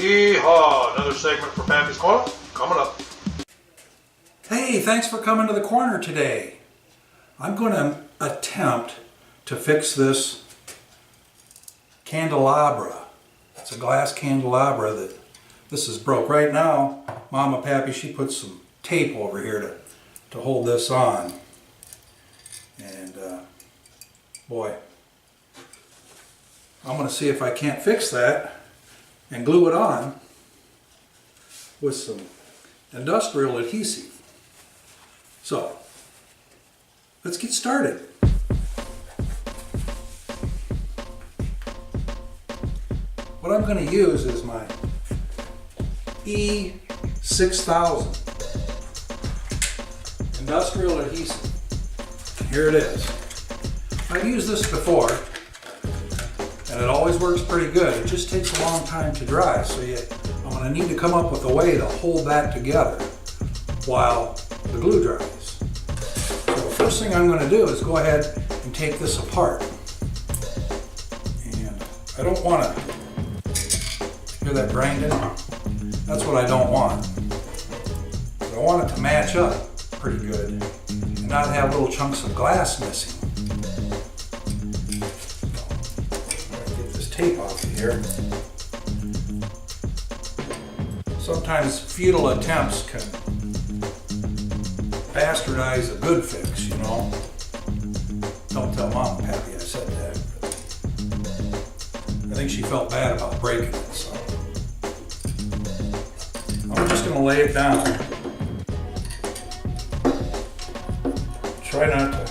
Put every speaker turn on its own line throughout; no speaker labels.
Yeehaw! Another segment for Pappy's Corner coming up.
Hey, thanks for coming to the corner today. I'm going to attempt to fix this candelabra. It's a glass candelabra that this is broke. Right now, Mama Pappy, she put some tape over here to hold this on. And boy, I'm going to see if I can't fix that and glue it on with some industrial adhesive. So, let's get started. What I'm going to use is my E6000 industrial adhesive. Here it is. I've used this before, and it always works pretty good. It just takes a long time to dry, so I'm going to need to come up with a way to hold that together while the glue dries. So the first thing I'm going to do is go ahead and take this apart. And I don't want to hear that grinding. That's what I don't want. But I want it to match up pretty good and not have little chunks of glass missing. Get this tape off of here. Sometimes futile attempts can bastardize a good fix, you know. Don't tell Mom and Pappy I said that. I think she felt bad about breaking it, so I'm just going to lay it down. Try not to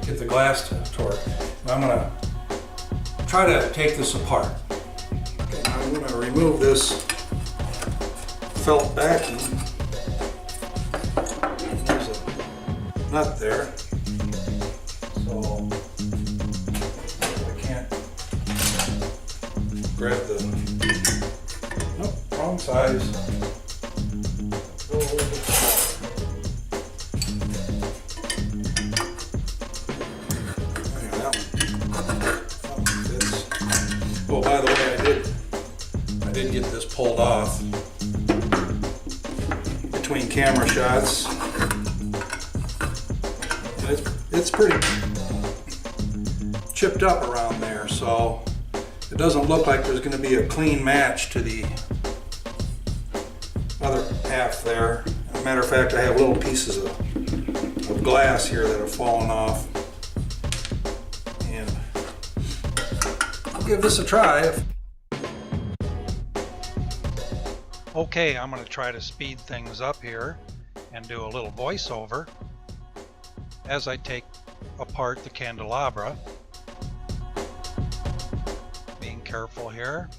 get the glass to torque. I'm going to try to take this apart. Okay, now I'm going to remove this felt backing. There's a nut there. So I can't grab the, nope, wrong size. Go a little bit. Oh, by the way, I did get this pulled off between camera shots. And it's pretty chipped up around there, so it doesn't look like there's going to be a clean match to the other half there. As a matter of fact, I have little pieces of glass here that have fallen off. And I'll give this a try.
Okay, I'm going to try to speed things up here and do a little voiceover as I take apart the candelabra. Being careful here.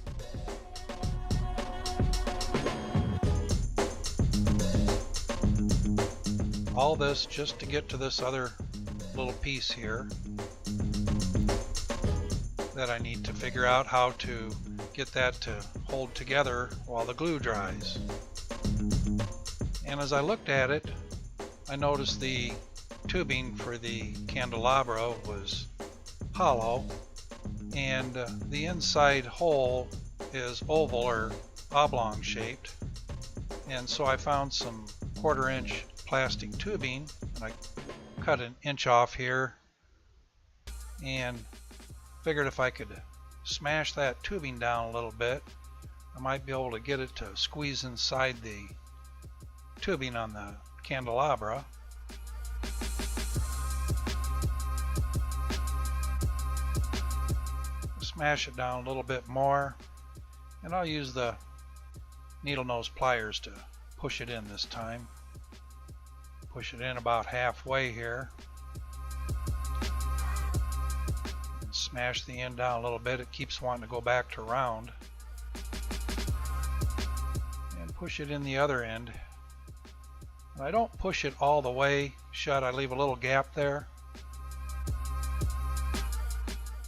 All this just to get to this other little piece here that I need to figure out how to get that to hold together while the glue dries. And as I looked at it, I noticed the tubing for the candelabra was hollow, and the inside hole is oval or oblong shaped. And so I found some 1/4 inch plastic tubing, and I cut 1 inch off here and figured if I could smash that tubing down a little bit, I might be able to get it to squeeze inside the tubing on the candelabra. Smash it down a little bit more, and I'll use the needle nose pliers to push it in this time. Push it in about halfway here. And smash the end down a little bit. It keeps wanting to go back to round. And push it in the other end. And I don't push it all the way shut. I leave a little gap there.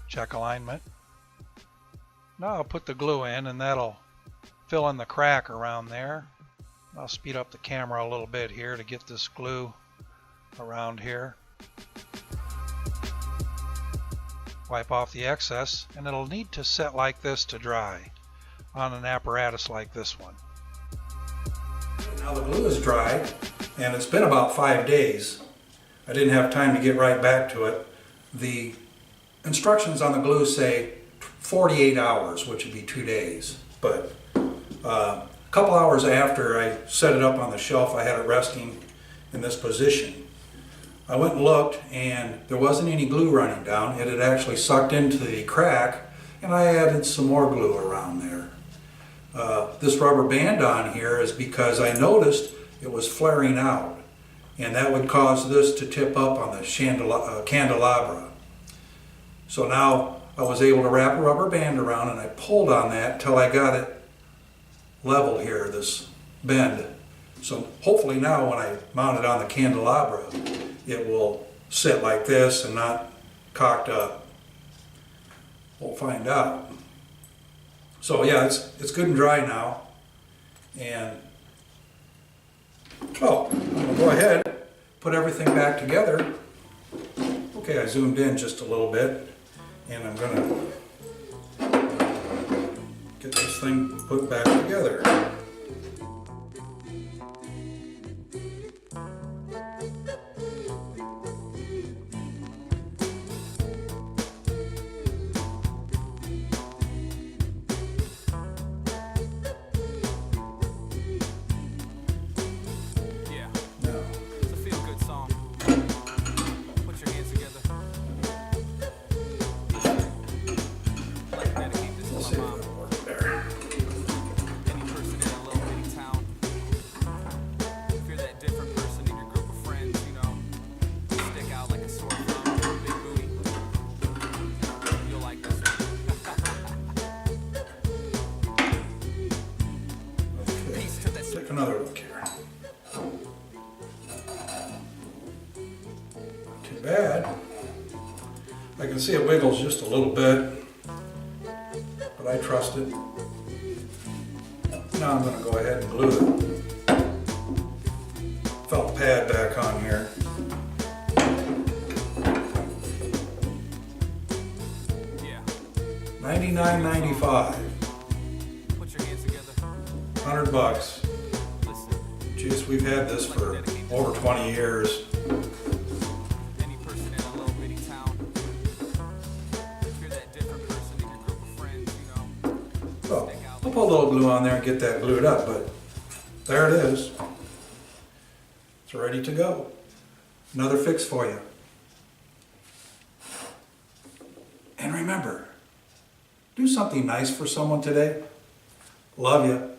Check alignment. Now I'll put the glue in, and that'll fill in the crack around there. I'll speed up the camera a little bit here to get this glue around here. Wipe off the excess, and it'll need to set like this to dry. on an apparatus like this one.
Now the glue is dry, and it's been about 5 days. I didn't have time to get right back to it. The instructions on the glue say 48 hours, which would be 2 days. But a couple hours after I set it up on the shelf, I had it resting in this position. I went and looked, and there wasn't any glue running down. It had actually sucked into the crack, and I added some more glue around there. This rubber band on here is because I noticed it was flaring out, and that would cause this to tip up on the candelabra. So now I was able to wrap a rubber band around, and I pulled on that until I got it level here, this bend. So hopefully now when I mount it on the candelabra, it will sit like this and not cocked up. We'll find out. So yeah, it's good and dry now. And I'm gonna go ahead, put everything back together. Okay, I zoomed in just a little bit, and I'm gonna get this thing put back together. Another look here. Not too bad. I can see it wiggles just a little bit, but I trust it. Now I'm going to go ahead and glue the felt pad back on here. $99.95. $100. Jeez, we've had this for over 20 years. So, I'll put a little glue on there and get that glued up, but there it is. It's ready to go. Another fix for you. And remember, do something nice for someone today. Love you.